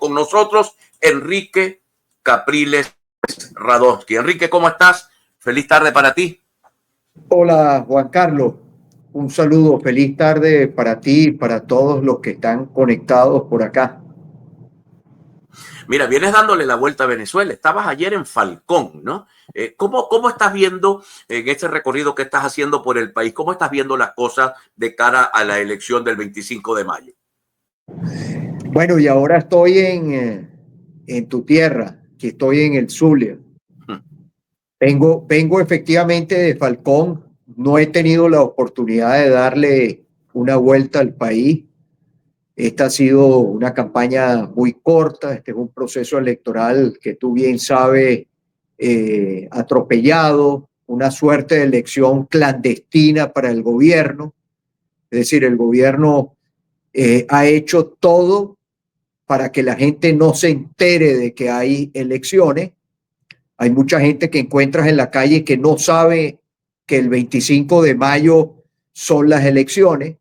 con nosotros Enrique Capriles Radonsky. Enrique, ¿cómo estás? Feliz tarde para ti. Hola, Juan Carlos. Un saludo, feliz tarde para ti y para todos los que están conectados por acá. Mira, vienes dándole la vuelta a Venezuela. Estabas ayer en Falcón, ¿no? ¿Cómo estás viendo en este recorrido que estás haciendo por el país? ¿Cómo estás viendo las cosas de cara a la elección del 25 de mayo? Bueno, y ahora estoy en tu tierra, que estoy en el Zulia. Vengo efectivamente de Falcón. No he tenido la oportunidad de darle una vuelta al país. Esta ha sido una campaña muy corta. Este es un proceso electoral que tú bien sabes, atropellado, una suerte de elección clandestina para el gobierno. Es decir, el gobierno ha hecho todo para que la gente no se entere de que hay elecciones. Hay mucha gente que encuentras en la calle que no sabe que el 25 de mayo son las elecciones,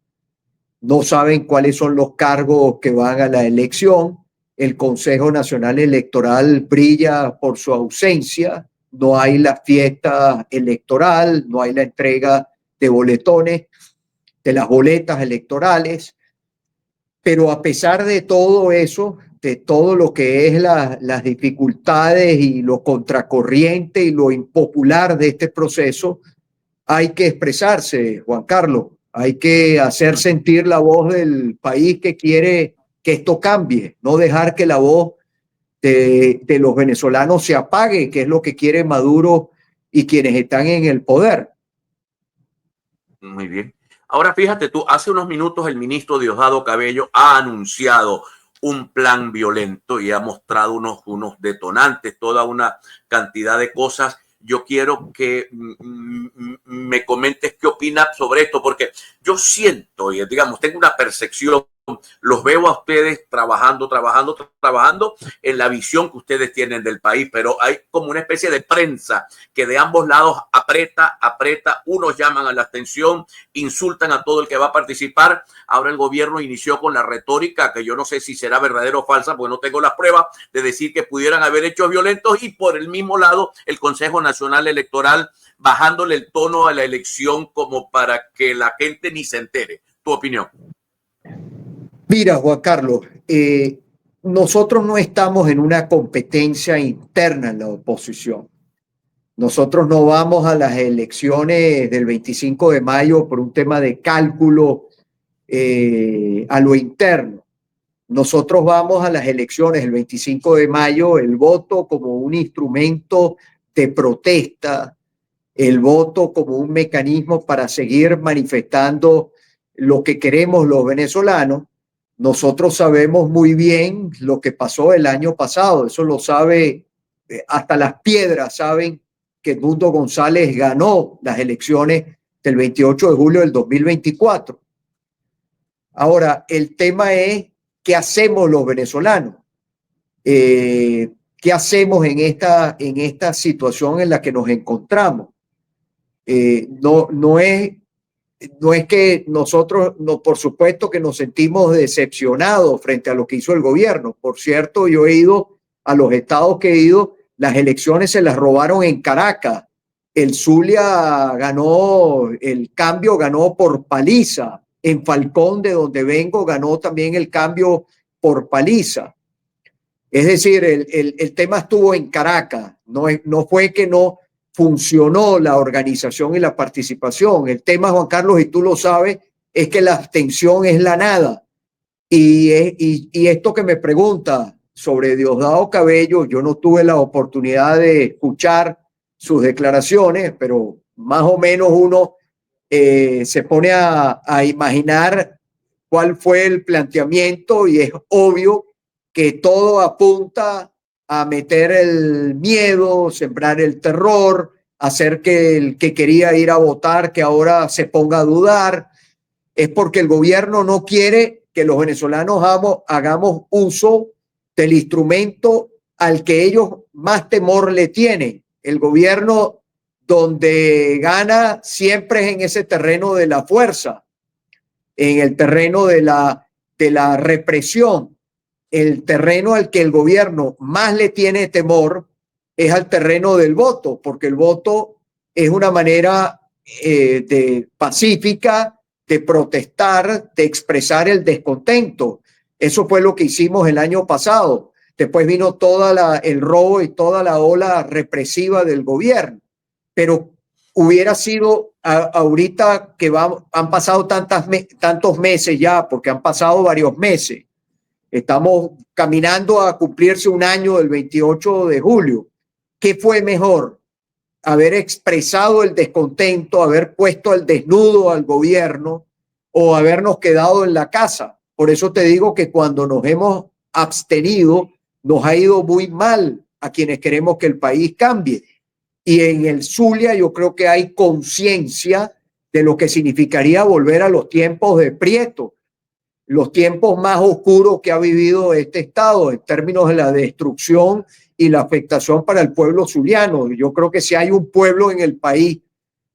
no saben cuáles son los cargos que van a la elección. El Consejo Nacional Electoral brilla por su ausencia, no hay la fiesta electoral, no hay la entrega de boletones, de las boletas electorales. Pero a pesar de todo eso, de todo lo que es las dificultades y lo contracorriente y lo impopular de este proceso, hay que expresarse, Juan Carlos. Hay que hacer sentir la voz del país que quiere que esto cambie, no dejar que la voz de los venezolanos se apague, que es lo que quiere Maduro y quienes están en el poder. Muy bien. Ahora fíjate tú, hace unos minutos el ministro Diosdado Cabello ha anunciado un plan violento y ha mostrado unos detonantes, toda una cantidad de cosas. Yo quiero que me comentes qué opinas sobre esto, porque yo siento, y digamos, tengo una percepción, los veo a ustedes trabajando en la visión que ustedes tienen del país, pero hay como una especie de prensa que de ambos lados aprieta, unos llaman a la abstención, insultan a todo el que va a participar. Ahora el gobierno inició con la retórica, que yo no sé si será verdadera o falsa, porque no tengo las pruebas, de decir que pudieran haber hechos violentos, y por el mismo lado el Consejo Nacional Electoral bajándole el tono a la elección como para que la gente ni se entere. ¿Tu opinión? Mira, Juan Carlos, nosotros no estamos en una competencia interna en la oposición. Nosotros no vamos a las elecciones del 25 de mayo por un tema de cálculo a lo interno. Nosotros vamos a las elecciones el 25 de mayo, el voto como un instrumento de protesta, el voto como un mecanismo para seguir manifestando lo que queremos los venezolanos. Nosotros sabemos muy bien lo que pasó el año pasado, eso lo sabe, hasta las piedras saben que Edmundo González ganó las elecciones del 28 de julio del 2024. Ahora, el tema es, ¿qué hacemos los venezolanos? ¿Qué hacemos en esta situación en la que nos encontramos? No es que nosotros, no, por supuesto que nos sentimos decepcionados frente a lo que hizo el gobierno. Por cierto, yo he ido a los estados que he ido, las elecciones se las robaron en Caracas. El Zulia ganó, el cambio ganó por paliza. En Falcón, de donde vengo, ganó también el cambio por paliza. Es decir, el tema estuvo en Caracas, no fue que no funcionó la organización y la participación. El tema, Juan Carlos, y tú lo sabes, es que la abstención es la nada. Y esto que me pregunta sobre Diosdado Cabello, yo no tuve la oportunidad de escuchar sus declaraciones, pero más o menos uno se pone a imaginar cuál fue el planteamiento y es obvio que todo apunta a meter el miedo, sembrar el terror, hacer que el que quería ir a votar, que ahora se ponga a dudar. Es porque el gobierno no quiere que los venezolanos hagamos uso del instrumento al que ellos más temor le tienen. El gobierno donde gana siempre es en ese terreno de la fuerza, en el terreno de la represión. el terreno al que el gobierno más le tiene temor es al terreno del voto, porque el voto es una manera de pacífica de protestar, de expresar el descontento. Eso fue lo que hicimos el año pasado. Después vino el robo y toda la ola represiva del gobierno. Pero hubiera sido ahorita que han pasado tantos meses ya, porque han pasado varios meses. Estamos caminando a cumplirse un año del 28 de julio. ¿Qué fue mejor? Haber expresado el descontento, haber puesto al desnudo al gobierno o habernos quedado en la casa. Por eso te digo que cuando nos hemos abstenido, nos ha ido muy mal a quienes queremos que el país cambie. Y en el Zulia yo creo que hay conciencia de lo que significaría volver a los tiempos de Prieto, los tiempos más oscuros que ha vivido este estado en términos de la destrucción y la afectación para el pueblo zuliano. Yo creo que si hay un pueblo en el país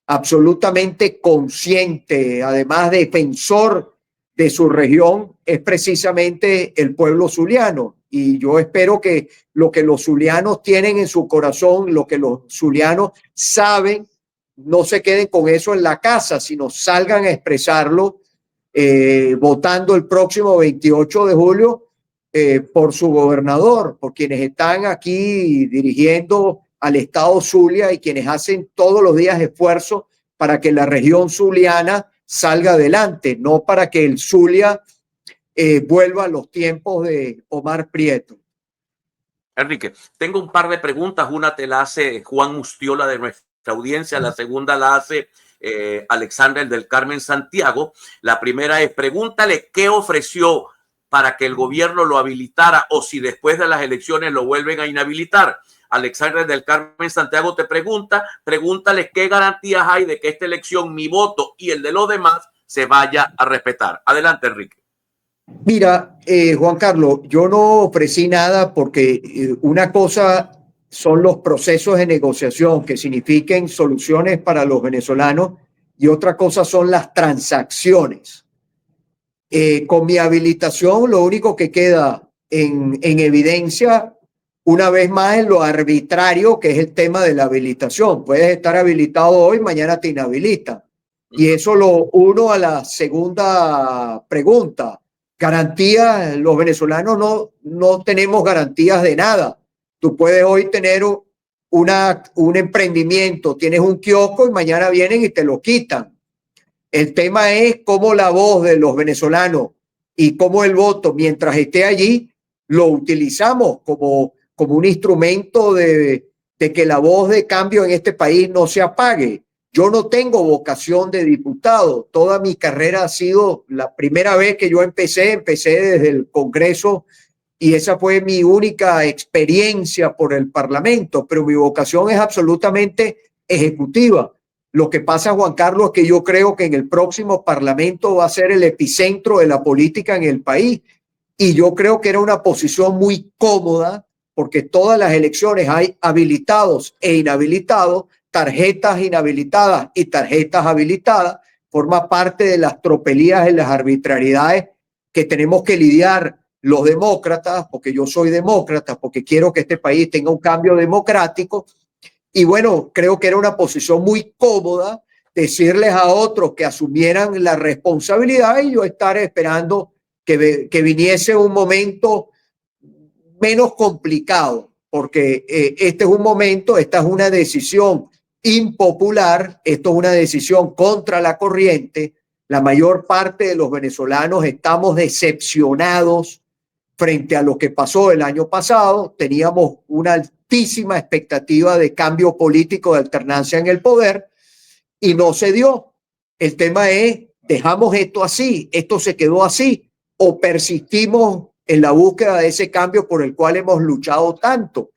absolutamente consciente, además defensor de su región, es precisamente el pueblo zuliano. Y yo espero que lo que los zulianos tienen en su corazón, lo que los zulianos saben, no se queden con eso en la casa, sino salgan a expresarlo votando el próximo 28 de julio por su gobernador, por quienes están aquí dirigiendo al estado Zulia y quienes hacen todos los días esfuerzos para que la región zuliana salga adelante, no para que el Zulia vuelva a los tiempos de Omar Prieto. Enrique, tengo un par de preguntas. Una te la hace Juan Mustiola de nuestra audiencia, la segunda la hace Alexander del Carmen Santiago. La primera es, pregúntale qué ofreció para que el gobierno lo habilitara o si después de las elecciones lo vuelven a inhabilitar. Alexander del Carmen Santiago te pregúntale qué garantías hay de que esta elección, mi voto y el de los demás, se vaya a respetar. Adelante, Enrique. Mira, Juan Carlos, yo no ofrecí nada porque una cosa son los procesos de negociación que signifiquen soluciones para los venezolanos y otra cosa son las transacciones. Con mi habilitación, lo único que queda en evidencia, una vez más, es lo arbitrario que es el tema de la habilitación. Puedes estar habilitado hoy, mañana te inhabilitan. Y eso lo uno a la segunda pregunta. Garantías, los venezolanos no tenemos garantías de nada. Tú puedes hoy tener un emprendimiento, tienes un kiosco y mañana vienen y te lo quitan. El tema es cómo la voz de los venezolanos y cómo el voto, mientras esté allí, lo utilizamos como un instrumento de que la voz de cambio en este país no se apague. Yo no tengo vocación de diputado. Toda mi carrera ha sido, la primera vez que yo empecé desde el Congreso y esa fue mi única experiencia por el Parlamento, pero mi vocación es absolutamente ejecutiva. Lo que pasa, Juan Carlos, es que yo creo que en el próximo Parlamento va a ser el epicentro de la política en el país y yo creo que era una posición muy cómoda porque todas las elecciones hay habilitados e inhabilitados, tarjetas inhabilitadas y tarjetas habilitadas, forma parte de las tropelías y las arbitrariedades que tenemos que lidiar los demócratas, porque yo soy demócrata, porque quiero que este país tenga un cambio democrático. Y bueno, creo que era una posición muy cómoda decirles a otros que asumieran la responsabilidad y yo estar esperando que viniese un momento menos complicado, porque este es un momento, esta es una decisión impopular, esto es una decisión contra la corriente. La mayor parte de los venezolanos estamos decepcionados frente a lo que pasó el año pasado. Teníamos una altísima expectativa de cambio político, de alternancia en el poder y no se dio. El tema es, dejamos esto así, esto se quedó así o persistimos en la búsqueda de ese cambio por el cual hemos luchado tanto.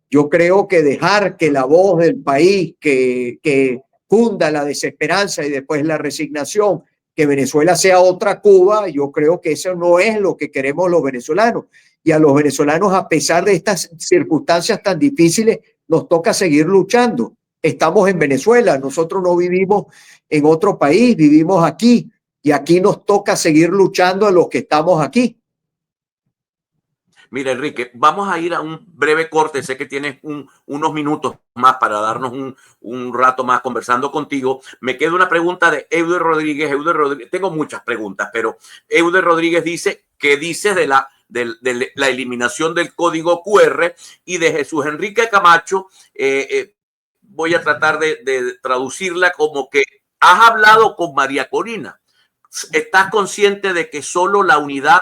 Yo creo que dejar que la voz del país que funda la desesperanza y después la resignación, que Venezuela sea otra Cuba, yo creo que eso no es lo que queremos los venezolanos. Y a los venezolanos, a pesar de estas circunstancias tan difíciles, nos toca seguir luchando. Estamos en Venezuela, nosotros no vivimos en otro país, vivimos aquí y aquí nos toca seguir luchando a los que estamos aquí. Mira, Enrique, vamos a ir a un breve corte. Sé que tienes unos minutos más para darnos un rato más conversando contigo. Me queda una pregunta de Euder Rodríguez. Euder Rodríguez, tengo muchas preguntas, pero Euder Rodríguez dice, ¿qué dices de la eliminación del código QR? Y de Jesús Enrique Camacho, voy a tratar de traducirla como que has hablado con María Corina. ¿Estás consciente de que solo la unidad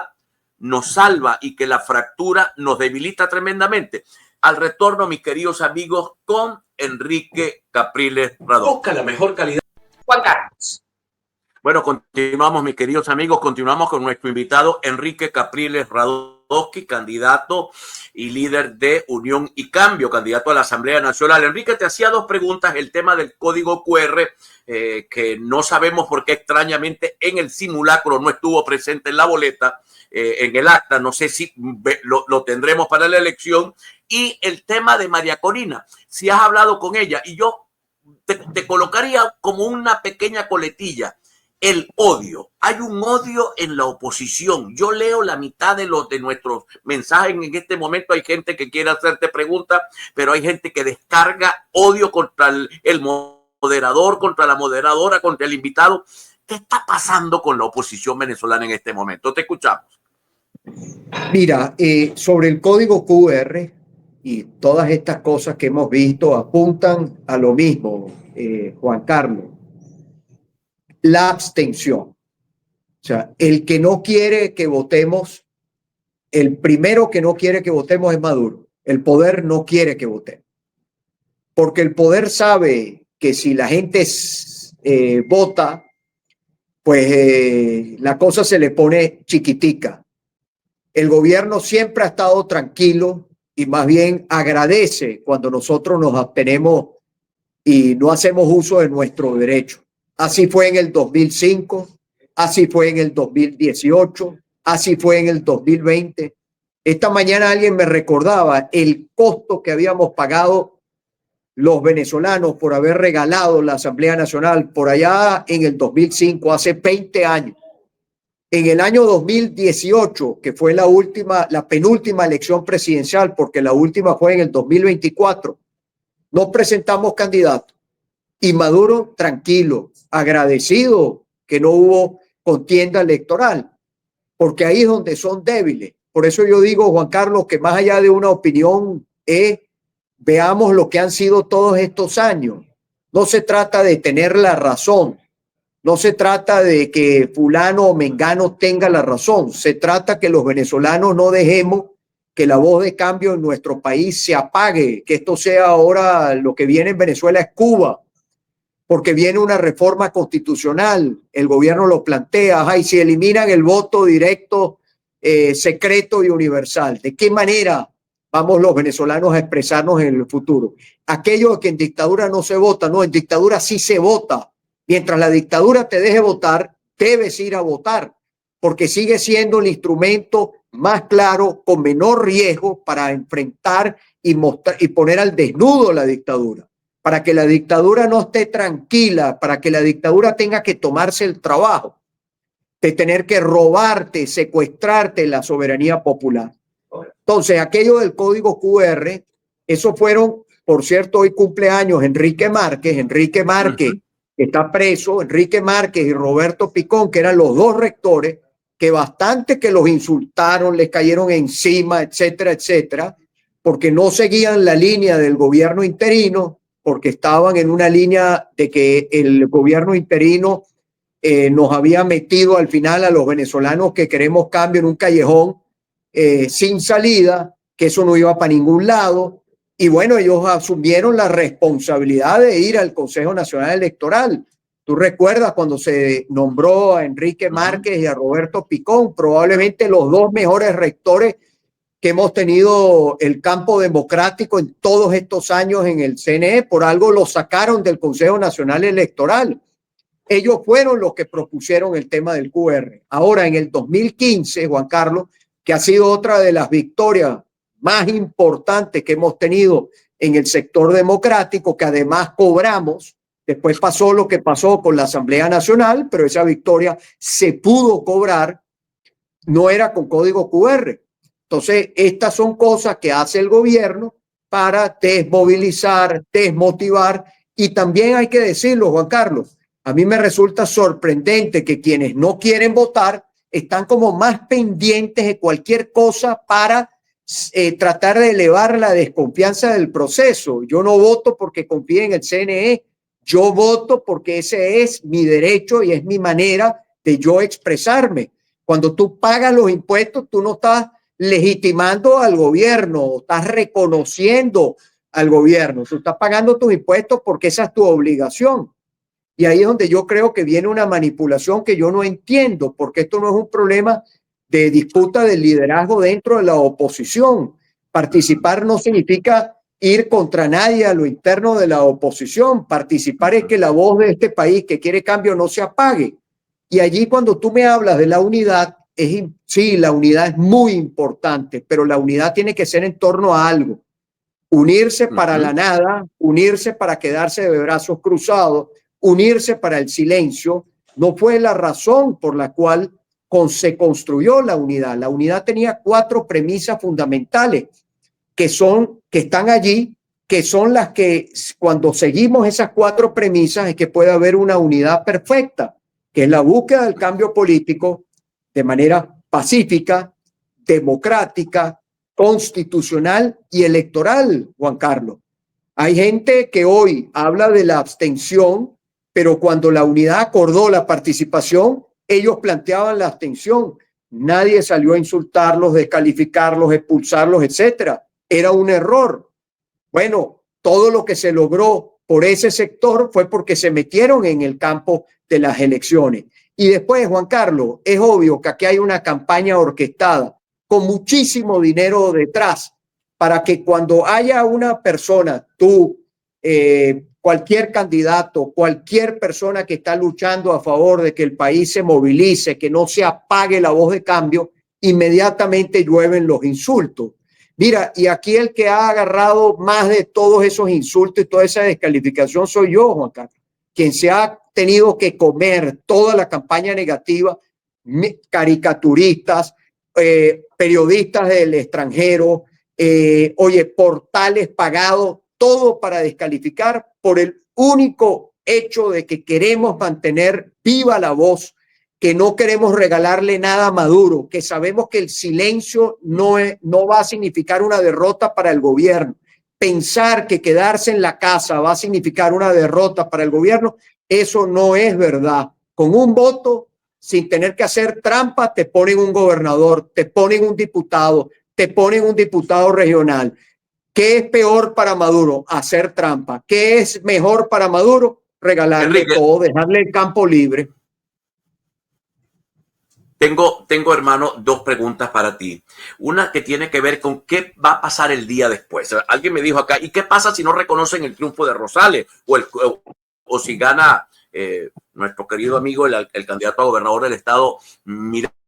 nos salva y que la fractura nos debilita tremendamente? Al retorno, mis queridos amigos, con Enrique Capriles Radó. Busca la mejor calidad. Juan Carlos. Bueno, continuamos, mis queridos amigos, continuamos con nuestro invitado Enrique Capriles Radowski, candidato y líder de Unión y Cambio, candidato a la Asamblea Nacional. Enrique, te hacía dos preguntas, el tema del código QR, que no sabemos por qué extrañamente en el simulacro no estuvo presente en la boleta, en el acta, no sé si lo tendremos para la elección, y el tema de María Corina, si has hablado con ella, y yo te colocaría como una pequeña coletilla. El odio. Hay un odio en la oposición. Yo leo la mitad de nuestros mensajes en este momento. Hay gente que quiere hacerte preguntas, pero hay gente que descarga odio contra el moderador, contra la moderadora, contra el invitado. ¿Qué está pasando con la oposición venezolana en este momento? Te escuchamos. Mira, sobre el código QR y todas estas cosas que hemos visto apuntan a lo mismo, Juan Carlos. La abstención. O sea, el que no quiere que votemos, el primero que no quiere que votemos es Maduro. El poder no quiere que votemos. Porque el poder sabe que si la gente vota, pues la cosa se le pone chiquitica. El gobierno siempre ha estado tranquilo y más bien agradece cuando nosotros nos abstenemos y no hacemos uso de nuestro derecho. Así fue en el 2005, así fue en el 2018, así fue en el 2020. Esta mañana alguien me recordaba el costo que habíamos pagado los venezolanos por haber regalado la Asamblea Nacional por allá en el 2005, hace 20 años. En el año 2018, que fue la penúltima elección presidencial, porque la última fue en el 2024, nos presentamos candidatos. Y Maduro tranquilo, agradecido que no hubo contienda electoral, porque ahí es donde son débiles. Por eso yo digo, Juan Carlos, que más allá de una opinión, veamos lo que han sido todos estos años. No se trata de tener la razón, no se trata de que fulano o mengano tenga la razón, se trata que los venezolanos no dejemos que la voz de cambio en nuestro país se apague, que esto sea ahora lo que viene en Venezuela es Cuba, porque viene una reforma constitucional, el gobierno lo plantea, y si eliminan el voto directo, secreto y universal, ¿de qué manera vamos los venezolanos a expresarnos en el futuro? Aquello de que en dictadura no se vota, no, en dictadura sí se vota. Mientras la dictadura te deje votar, debes ir a votar, porque sigue siendo el instrumento más claro, con menor riesgo para enfrentar y poner al desnudo la dictadura. Para que la dictadura no esté tranquila, para que la dictadura tenga que tomarse el trabajo de tener que robarte, secuestrarte la soberanía popular. Entonces, aquello del código QR, eso fueron, por cierto, hoy cumpleaños Enrique Márquez, que está preso, Enrique Márquez y Roberto Picón, que eran los dos rectores, que bastante que los insultaron, les cayeron encima, etcétera, etcétera, porque no seguían la línea del gobierno interino, porque estaban en una línea de que el gobierno interino nos había metido al final a los venezolanos que queremos cambio en un callejón sin salida, que eso no iba para ningún lado. Y bueno, ellos asumieron la responsabilidad de ir al Consejo Nacional Electoral. Tú recuerdas cuando se nombró a Enrique Márquez y a Roberto Picón, probablemente los dos mejores rectores que hemos tenido el campo democrático en todos estos años en el CNE. Por algo lo sacaron del Consejo Nacional Electoral. Ellos fueron los que propusieron el tema del QR. Ahora, en el 2015, Juan Carlos, que ha sido otra de las victorias más importantes que hemos tenido en el sector democrático, que además cobramos. Después pasó lo que pasó con la Asamblea Nacional, pero esa victoria se pudo cobrar, no era con código QR. Entonces, estas son cosas que hace el gobierno para desmovilizar, desmotivar, y también hay que decirlo, Juan Carlos, a mí me resulta sorprendente que quienes no quieren votar están como más pendientes de cualquier cosa para tratar de elevar la desconfianza del proceso. Yo no voto porque confíe en el CNE, yo voto porque ese es mi derecho y es mi manera de yo expresarme. Cuando tú pagas los impuestos, tú no estás legitimando al gobierno, estás reconociendo al gobierno, tú estás pagando tus impuestos porque esa es tu obligación. Y ahí es donde yo creo que viene una manipulación que yo no entiendo, porque esto no es un problema de disputa del liderazgo dentro de la oposición. Participar no significa ir contra nadie a lo interno de la oposición. Participar es que la voz de este país que quiere cambio no se apague. Y allí cuando tú me hablas de la unidad, sí, la unidad es muy importante, pero la unidad tiene que ser en torno a algo. Unirse para la nada, unirse para quedarse de brazos cruzados, unirse para el silencio, no fue la razón por la cual se construyó la unidad. La unidad tenía 4 premisas fundamentales que están allí, que son las que cuando seguimos esas 4 premisas es que puede haber una unidad perfecta, que es la búsqueda del cambio político de manera pacífica, democrática, constitucional y electoral, Juan Carlos. Hay gente que hoy habla de la abstención, pero cuando la unidad acordó la participación, ellos planteaban la abstención. Nadie salió a insultarlos, descalificarlos, expulsarlos, etcétera. Era un error. Bueno, todo lo que se logró por ese sector fue porque se metieron en el campo de las elecciones. Y después, Juan Carlos, es obvio que aquí hay una campaña orquestada con muchísimo dinero detrás para que cuando haya una persona, tú, cualquier candidato, cualquier persona que está luchando a favor de que el país se movilice, que no se apague la voz de cambio, inmediatamente llueven los insultos. Mira, y aquí el que ha agarrado más de todos esos insultos y toda esa descalificación soy yo, Juan Carlos, quien se ha tenido que comer toda la campaña negativa, caricaturistas, periodistas del extranjero, oye, portales pagados, todo para descalificar por el único hecho de que queremos mantener viva la voz, que no queremos regalarle nada a Maduro, que sabemos que el silencio no va a significar una derrota para el gobierno. Pensar que quedarse en la casa va a significar una derrota para el gobierno, eso no es verdad. Con un voto, sin tener que hacer trampa, te ponen un gobernador, te ponen un diputado, te ponen un diputado regional. ¿Qué es peor para Maduro? Hacer trampa. ¿Qué es mejor para Maduro? Regalarle Enrique, todo, dejarle el campo libre. Tengo, hermano, 2 preguntas para ti. Una que tiene que ver con qué va a pasar el día después. Alguien me dijo acá, ¿y qué pasa si no reconocen el triunfo de Rosales? O si gana nuestro querido amigo, el candidato a gobernador del estado, Miranda.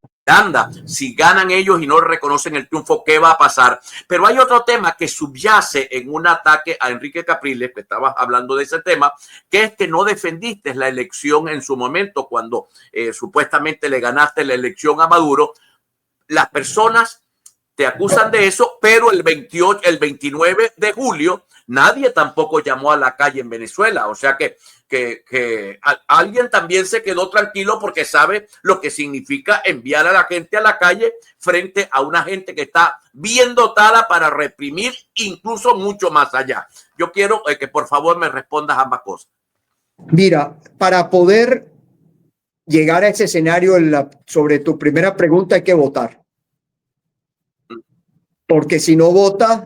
Si ganan ellos y no reconocen el triunfo, ¿qué va a pasar? Pero hay otro tema que subyace en un ataque a Enrique Capriles, que estabas hablando de ese tema, que es que no defendiste la elección en su momento cuando supuestamente le ganaste la elección a Maduro. Las personas te acusan de eso, pero el 29 de julio nadie tampoco llamó a la calle en Venezuela. O sea que alguien también se quedó tranquilo porque sabe lo que significa enviar a la gente a la calle frente a una gente que está bien dotada para reprimir incluso mucho más allá. Yo quiero que por favor me respondas ambas cosas. Mira, para poder llegar a ese escenario sobre tu primera pregunta hay que votar. Porque si no vota,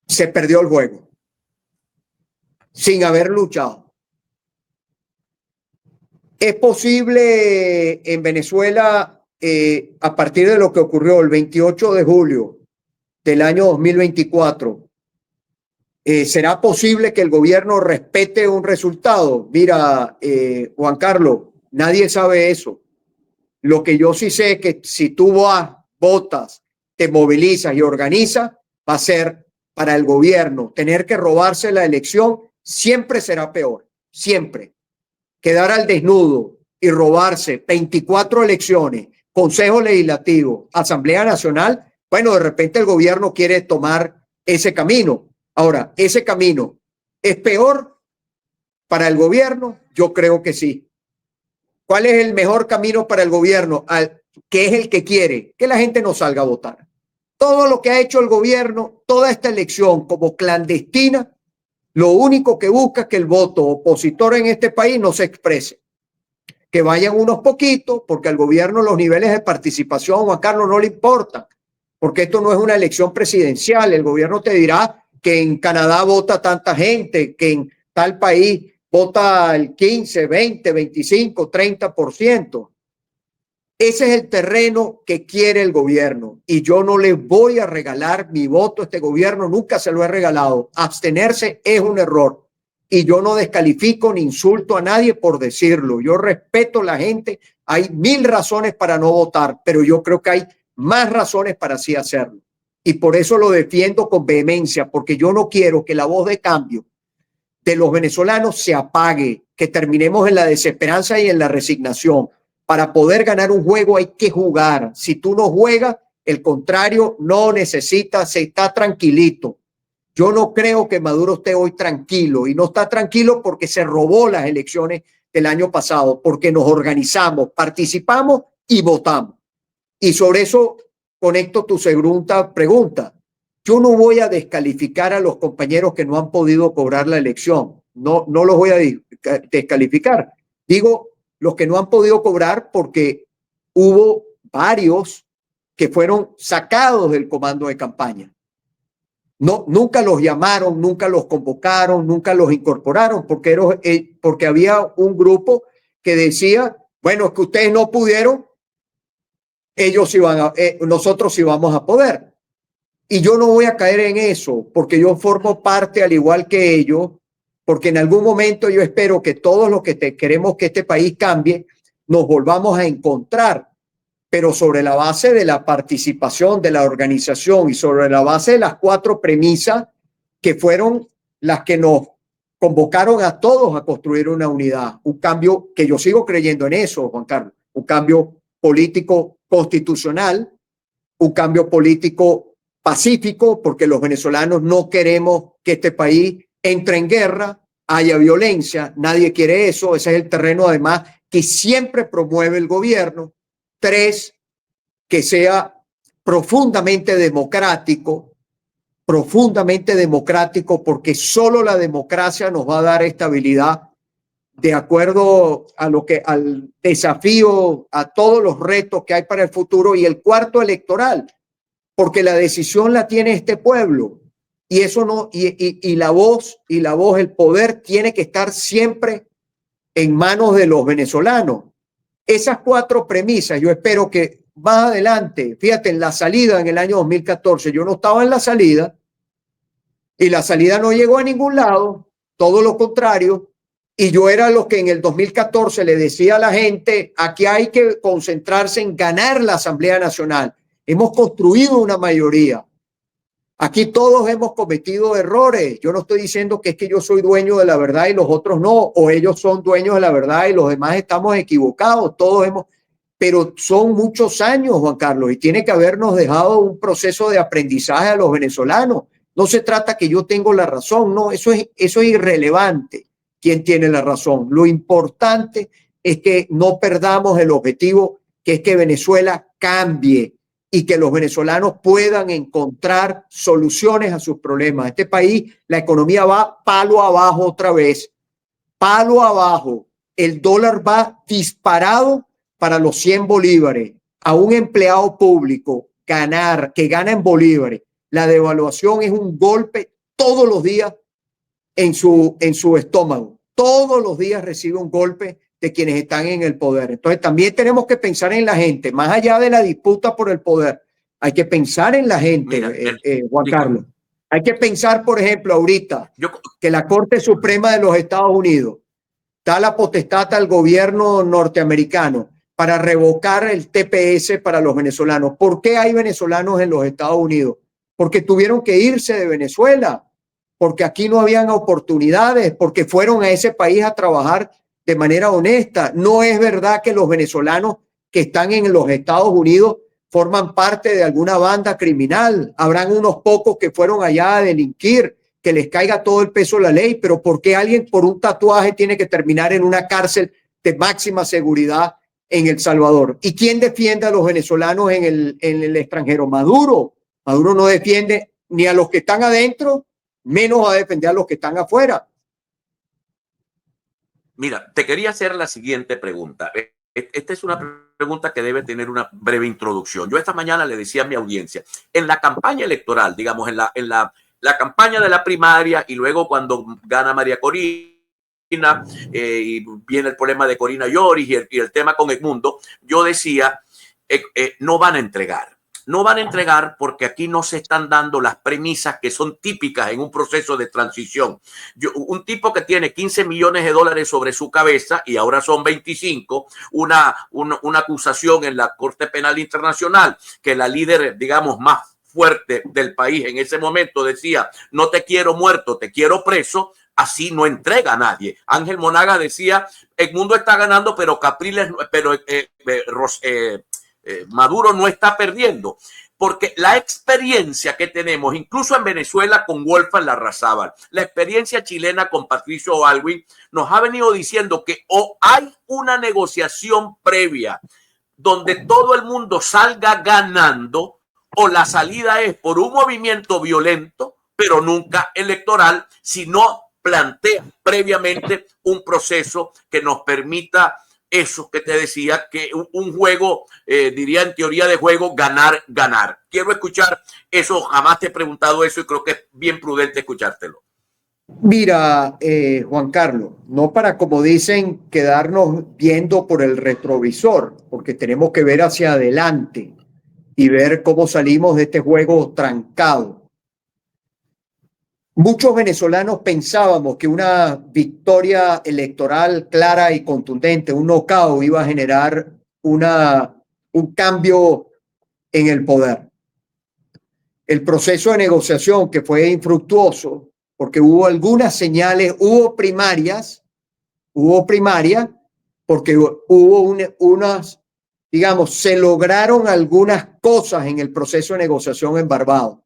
se perdió el juego. Sin haber luchado. Es posible en Venezuela, a partir de lo que ocurrió el 28 de julio del año 2024, ¿será posible que el gobierno respete un resultado? Mira, Juan Carlos, nadie sabe eso. Lo que yo sí sé es que si tú votas, te movilizas y organizas, va a ser para el gobierno tener que robarse la elección. Siempre será peor, siempre. Quedar al desnudo y robarse 24 elecciones, Consejo Legislativo, Asamblea Nacional, bueno, de repente el gobierno quiere tomar ese camino. Ahora, ¿ese camino es peor para el gobierno? Yo creo que sí. ¿Cuál es el mejor camino para el gobierno? Que es el que quiere que la gente no salga a votar. Todo lo que ha hecho el gobierno, toda esta elección como clandestina, lo único que busca es que el voto opositor en este país no se exprese. Que vayan unos poquitos, porque al gobierno los niveles de participación, Juan Carlos, no le importan, porque esto no es una elección presidencial. El gobierno te dirá que en Canadá vota tanta gente, que en tal país vota el 15, 20, 25, 30%. Ese es el terreno que quiere el gobierno y yo no le voy a regalar mi voto a este gobierno, nunca se lo he regalado. Abstenerse es un error y yo no descalifico ni insulto a nadie por decirlo. Yo respeto a la gente, hay 1000 razones para no votar, pero yo creo que hay más razones para sí hacerlo. Y por eso lo defiendo con vehemencia, porque yo no quiero que la voz de cambio de los venezolanos se apague, que terminemos en la desesperanza y en la resignación. Para poder ganar un juego hay que jugar. Si tú no juegas, el contrario no necesita, se está tranquilito. Yo no creo que Maduro esté hoy tranquilo y no está tranquilo porque se robó las elecciones del año pasado, porque nos organizamos, participamos y votamos. Y sobre eso conecto tu segunda pregunta. Yo no voy a descalificar a los compañeros que no han podido cobrar la elección. No los voy a descalificar. Digo, los que no han podido cobrar porque hubo varios que fueron sacados del comando de campaña. No, nunca los llamaron, nunca los convocaron, nunca los incorporaron, porque había un grupo que decía, bueno, es que ustedes no pudieron, nosotros sí vamos a poder. Y yo no voy a caer en eso, porque yo formo parte al igual que ellos, porque en algún momento yo espero que todos los que queremos que este país cambie, nos volvamos a encontrar, pero sobre la base de la participación, de la organización y sobre la base de las 4 premisas que fueron las que nos convocaron a todos a construir una unidad, un cambio que yo sigo creyendo en eso, Juan Carlos, un cambio político constitucional, un cambio político pacífico, porque los venezolanos no queremos que este país entre en guerra, haya violencia, nadie quiere eso, ese es el terreno además que siempre promueve el gobierno. 3, que sea profundamente democrático, porque solo la democracia nos va a dar estabilidad de acuerdo a al desafío, a todos los retos que hay para el futuro. Y el 4, electoral, porque la decisión la tiene este pueblo. Y eso no, y la voz, el poder tiene que estar siempre en manos de los venezolanos. Esas 4 premisas, yo espero que más adelante, fíjate, en la salida en el año 2014, yo no estaba en la salida y la salida no llegó a ningún lado, todo lo contrario, y yo era lo que en el 2014 le decía a la gente, aquí hay que concentrarse en ganar la Asamblea Nacional. Hemos construido una mayoría. Aquí todos hemos cometido errores. Yo no estoy diciendo que es que yo soy dueño de la verdad y los otros no, o ellos son dueños de la verdad y los demás estamos equivocados. Todos hemos, pero son muchos años, Juan Carlos, y tiene que habernos dejado un proceso de aprendizaje a los venezolanos. No se trata que yo tengo la razón, no, eso es irrelevante. ¿Quién tiene la razón? Lo importante es que no perdamos el objetivo, que es que Venezuela cambie y que los venezolanos puedan encontrar soluciones a sus problemas. Este país, la economía va palo abajo otra vez, palo abajo. El dólar va disparado para los 100 bolívares. A un empleado público que gana en bolívares, la devaluación es un golpe todos los días en su estómago. Todos los días recibe un golpe de quienes están en el poder. Entonces también tenemos que pensar en la gente, más allá de la disputa por el poder. Hay que pensar en la gente. Mira, Juan Carlos. Hay que pensar, por ejemplo, ahorita que la Corte Suprema de los Estados Unidos da la potestad al gobierno norteamericano para revocar el TPS para los venezolanos. ¿Por qué hay venezolanos en los Estados Unidos? Porque tuvieron que irse de Venezuela, porque aquí no habían oportunidades, porque fueron a ese país a trabajar de manera honesta. No es verdad que los venezolanos que están en los Estados Unidos forman parte de alguna banda criminal. Habrán unos pocos que fueron allá a delinquir, que les caiga todo el peso de la ley, pero ¿por qué alguien por un tatuaje tiene que terminar en una cárcel de máxima seguridad en El Salvador? ¿Y quién defiende a los venezolanos en el extranjero? Maduro. Maduro no defiende ni a los que están adentro, menos a defender a los que están afuera. Mira, te quería hacer la siguiente pregunta. Esta es una pregunta que debe tener una breve introducción. Yo esta mañana le decía a mi audiencia, en la campaña electoral, digamos, en la campaña de la primaria y luego cuando gana María Corina, y viene el problema de Corina Lloris y el tema con Edmundo, yo decía, no van a entregar. No van a entregar porque aquí no se están dando las premisas que son típicas en un proceso de transición. Un tipo que tiene 15 millones de dólares sobre su cabeza y ahora son 25, una acusación en la Corte Penal Internacional que la líder, digamos, más fuerte del país en ese momento decía, no te quiero muerto, te quiero preso. Así no entrega a nadie. Ángel Monaga decía, Edmundo está ganando, pero Capriles, Maduro no está perdiendo, porque la experiencia que tenemos, incluso en Venezuela con Wolfgang Larrazábal, la experiencia chilena con Patricio Aylwin, nos ha venido diciendo que o hay una negociación previa donde todo el mundo salga ganando, o la salida es por un movimiento violento, pero nunca electoral, sino plantea previamente un proceso que nos permita eso que te decía, que un juego, diría en teoría de juego, ganar, ganar. Quiero escuchar eso, jamás te he preguntado eso y creo que es bien prudente escuchártelo. Mira, Juan Carlos, no para, como dicen, quedarnos viendo por el retrovisor, porque tenemos que ver hacia adelante y ver cómo salimos de este juego trancado. Muchos venezolanos pensábamos que una victoria electoral clara y contundente, un knockout, iba a generar un cambio en el poder. El proceso de negociación, que fue infructuoso, porque hubo algunas señales, hubo primarias, porque hubo unas, digamos, se lograron algunas cosas en el proceso de negociación en Barbados.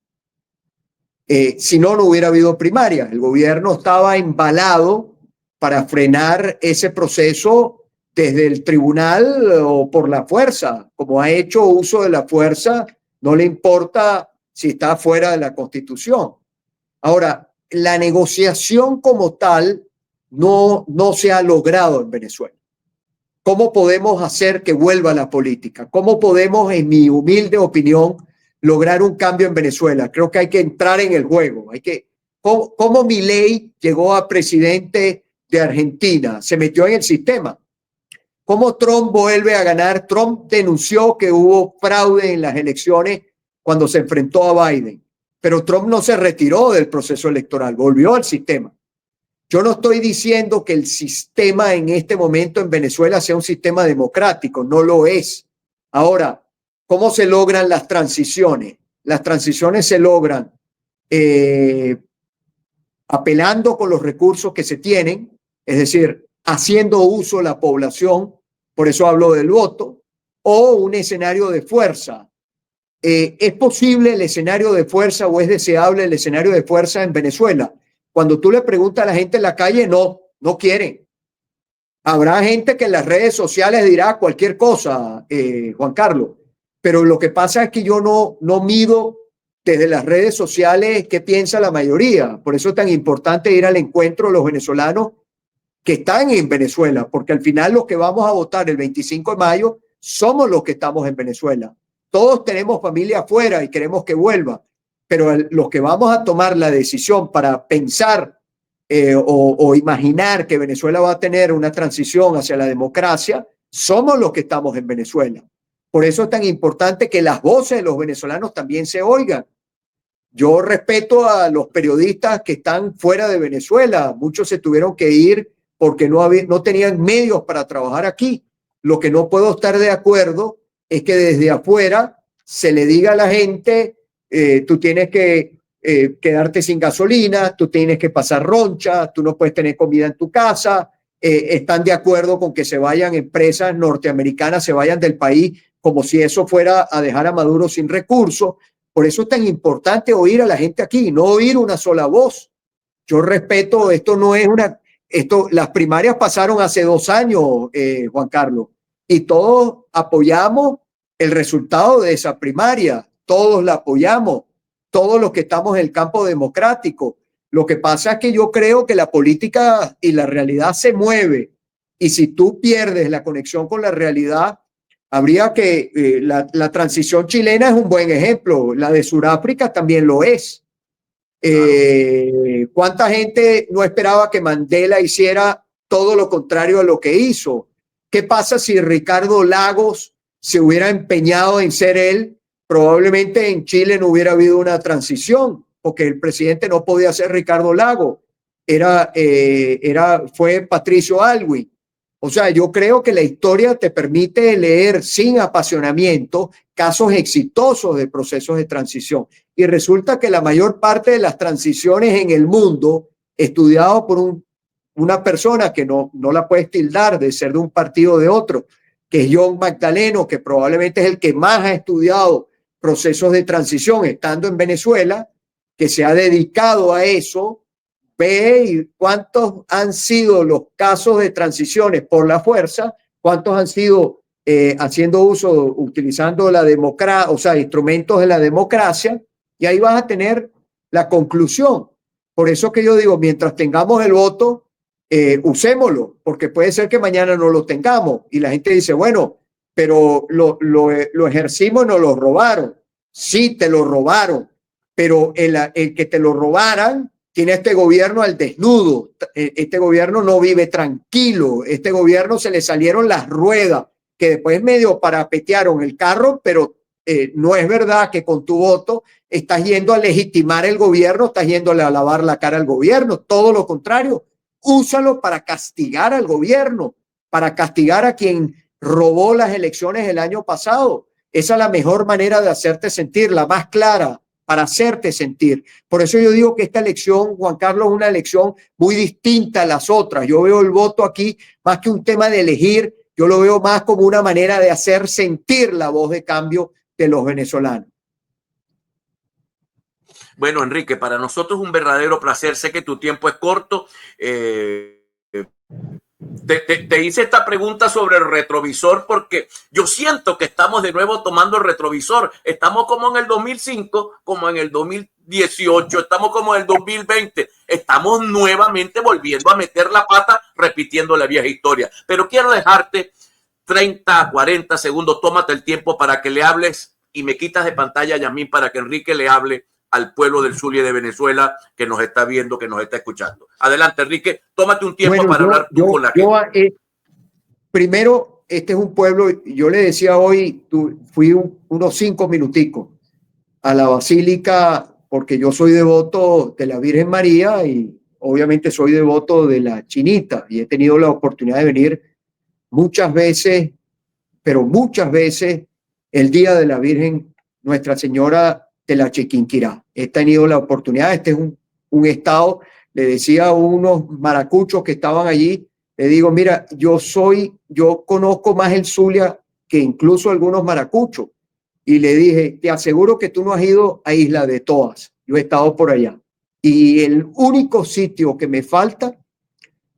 Si no, no hubiera habido primaria. El gobierno estaba embalado para frenar ese proceso desde el tribunal o por la fuerza. Como ha hecho uso de la fuerza, no le importa si está fuera de la Constitución. Ahora, la negociación como tal no se ha logrado en Venezuela. ¿Cómo podemos hacer que vuelva la política? ¿Cómo podemos, en mi humilde opinión, lograr un cambio en Venezuela? Creo que hay que entrar en el juego. ¿Cómo Milei llegó a presidente de Argentina? Se metió en el sistema. ¿Cómo Trump vuelve a ganar? Trump denunció que hubo fraude en las elecciones cuando se enfrentó a Biden, pero Trump no se retiró del proceso electoral, volvió al sistema. Yo no estoy diciendo que el sistema en este momento en Venezuela sea un sistema democrático, no lo es. Ahora, ¿cómo se logran las transiciones? Las transiciones se logran apelando con los recursos que se tienen, es decir, haciendo uso de la población, por eso hablo del voto, o un escenario de fuerza. ¿Es posible el escenario de fuerza o es deseable el escenario de fuerza en Venezuela? Cuando tú le preguntas a la gente en la calle, no quieren. Habrá gente que en las redes sociales dirá cualquier cosa, Juan Carlos, pero lo que pasa es que yo no mido desde las redes sociales qué piensa la mayoría. Por eso es tan importante ir al encuentro de los venezolanos que están en Venezuela, porque al final los que vamos a votar el 25 de mayo somos los que estamos en Venezuela. Todos tenemos familia afuera y queremos que vuelva, pero los que vamos a tomar la decisión para pensar o imaginar que Venezuela va a tener una transición hacia la democracia, somos los que estamos en Venezuela. Por eso es tan importante que las voces de los venezolanos también se oigan. Yo respeto a los periodistas que están fuera de Venezuela. Muchos se tuvieron que ir porque no tenían medios para trabajar aquí. Lo que no puedo estar de acuerdo es que desde afuera se le diga a la gente, tú tienes que quedarte sin gasolina, tú tienes que pasar roncha, tú no puedes tener comida en tu casa, están de acuerdo con que se vayan empresas norteamericanas, se vayan del país, como si eso fuera a dejar a Maduro sin recursos. Por eso es tan importante oír a la gente aquí, no oír una sola voz. Yo respeto, esto no es las primarias pasaron hace 2 años, Juan Carlos, y todos apoyamos el resultado de esa primaria, todos la apoyamos, todos los que estamos en el campo democrático. Lo que pasa es que yo creo que la política y la realidad se mueve, y si tú pierdes la conexión con la realidad, habría que, la transición chilena es un buen ejemplo, la de Sudáfrica también lo es. ¿Cuánta gente no esperaba que Mandela hiciera todo lo contrario a lo que hizo? ¿Qué pasa si Ricardo Lagos se hubiera empeñado en ser él? Probablemente en Chile no hubiera habido una transición, porque el presidente no podía ser Ricardo Lagos, fue Patricio Aylwin. O sea, yo creo que la historia te permite leer sin apasionamiento casos exitosos de procesos de transición. Y resulta que la mayor parte de las transiciones en el mundo, estudiado por una persona que no la puedes tildar de ser de un partido o de otro, que es John Magdaleno, que probablemente es el que más ha estudiado procesos de transición estando en Venezuela, que se ha dedicado a eso, ve cuántos han sido los casos de transiciones por la fuerza, cuántos han sido haciendo uso, utilizando la democracia, o sea, instrumentos de la democracia, y ahí vas a tener la conclusión. Por eso que yo digo, mientras tengamos el voto, usémoslo, porque puede ser que mañana no lo tengamos. Y la gente dice, bueno, pero lo ejercimos, nos lo robaron. Sí, te lo robaron, pero el que te lo robaran tiene este gobierno al desnudo. Este gobierno no vive tranquilo. Este gobierno se le salieron las ruedas, que después medio parapetearon el carro, pero no es verdad que con tu voto estás yendo a legitimar el gobierno, estás yendo a lavar la cara al gobierno. Todo lo contrario, úsalo para castigar al gobierno, para castigar a quien robó las elecciones el año pasado. Esa es la mejor manera de hacerte sentir, la más clara, para hacerte sentir. Por eso yo digo que esta elección, Juan Carlos, es una elección muy distinta a las otras. Yo veo el voto aquí más que un tema de elegir, yo lo veo más como una manera de hacer sentir la voz de cambio de los venezolanos. Bueno, Enrique, para nosotros es un verdadero placer. Sé que tu tiempo es corto. Te hice esta pregunta sobre el retrovisor porque yo siento que estamos de nuevo tomando el retrovisor. Estamos como en el 2005, como en el 2018, estamos como en el 2020. Estamos nuevamente volviendo a meter la pata, repitiendo la vieja historia. Pero quiero dejarte 30, 40 segundos. Tómate el tiempo para que le hables y me quitas de pantalla, Yamín, para que Enrique le hable al pueblo del Zulia de Venezuela que nos está viendo, que nos está escuchando. Adelante, Enrique, tómate un tiempo para hablar tú con la gente. Primero, este es un pueblo, yo le decía hoy, fui unos 5 minuticos a la Basílica porque yo soy devoto de la Virgen María y obviamente soy devoto de la Chinita y he tenido la oportunidad de venir muchas veces, pero muchas veces el día de la Virgen Nuestra Señora de la Chiquinquirá. He tenido la oportunidad, este es un estado, le decía a unos maracuchos que estaban allí, le digo, mira, yo conozco más el Zulia que incluso algunos maracuchos. Y le dije, te aseguro que tú no has ido a Isla de Toas. Yo he estado por allá. Y el único sitio que me falta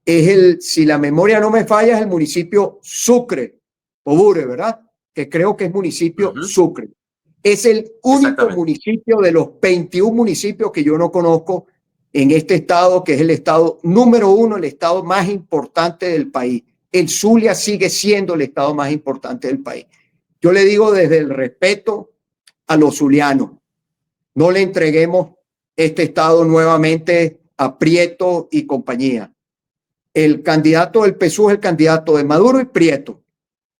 es si la memoria no me falla, es el municipio Sucre, Obure, ¿verdad? Que creo que es municipio Sucre. Es el único municipio de los 21 municipios que yo no conozco en este estado, que es el estado número 1, el estado más importante del país. El Zulia sigue siendo el estado más importante del país. Yo le digo desde el respeto a los zulianos, no le entreguemos este estado nuevamente a Prieto y compañía. El candidato del PSUV es el candidato de Maduro y Prieto.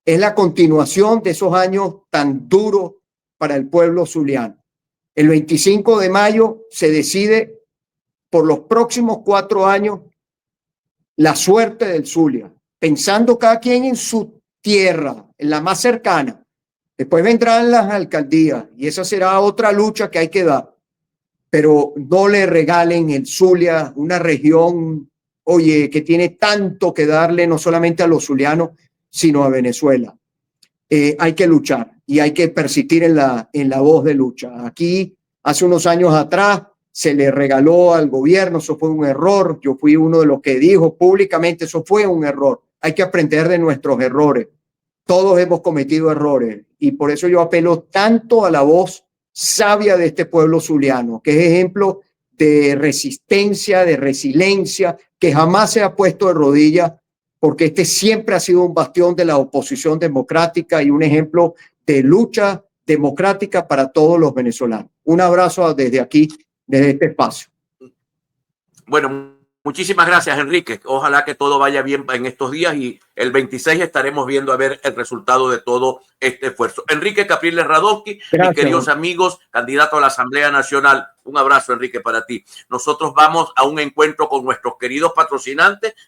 Es la continuación de esos años tan duros para el pueblo zuliano. El 25 de mayo se decide por los próximos 4 años la suerte del Zulia, pensando cada quien en su tierra, en la más cercana. Después vendrán las alcaldías y esa será otra lucha que hay que dar. Pero no le regalen el Zulia, una región oye, que tiene tanto que darle no solamente a los zulianos, sino a Venezuela. Hay que luchar y hay que persistir en la voz de lucha. Aquí, hace unos años atrás, se le regaló al gobierno, eso fue un error. Yo fui uno de los que dijo públicamente, eso fue un error. Hay que aprender de nuestros errores. Todos hemos cometido errores y por eso yo apelo tanto a la voz sabia de este pueblo zuliano, que es ejemplo de resistencia, de resiliencia, que jamás se ha puesto de rodillas, porque este siempre ha sido un bastión de la oposición democrática y un ejemplo de lucha democrática para todos los venezolanos. Un abrazo desde aquí, desde este espacio. Bueno, muchísimas gracias, Enrique. Ojalá que todo vaya bien en estos días y el 26 estaremos viendo a ver el resultado de todo este esfuerzo. Enrique Capriles Radowski, mis queridos amigos, candidato a la Asamblea Nacional. Un abrazo, Enrique, para ti. Nosotros vamos a un encuentro con nuestros queridos patrocinantes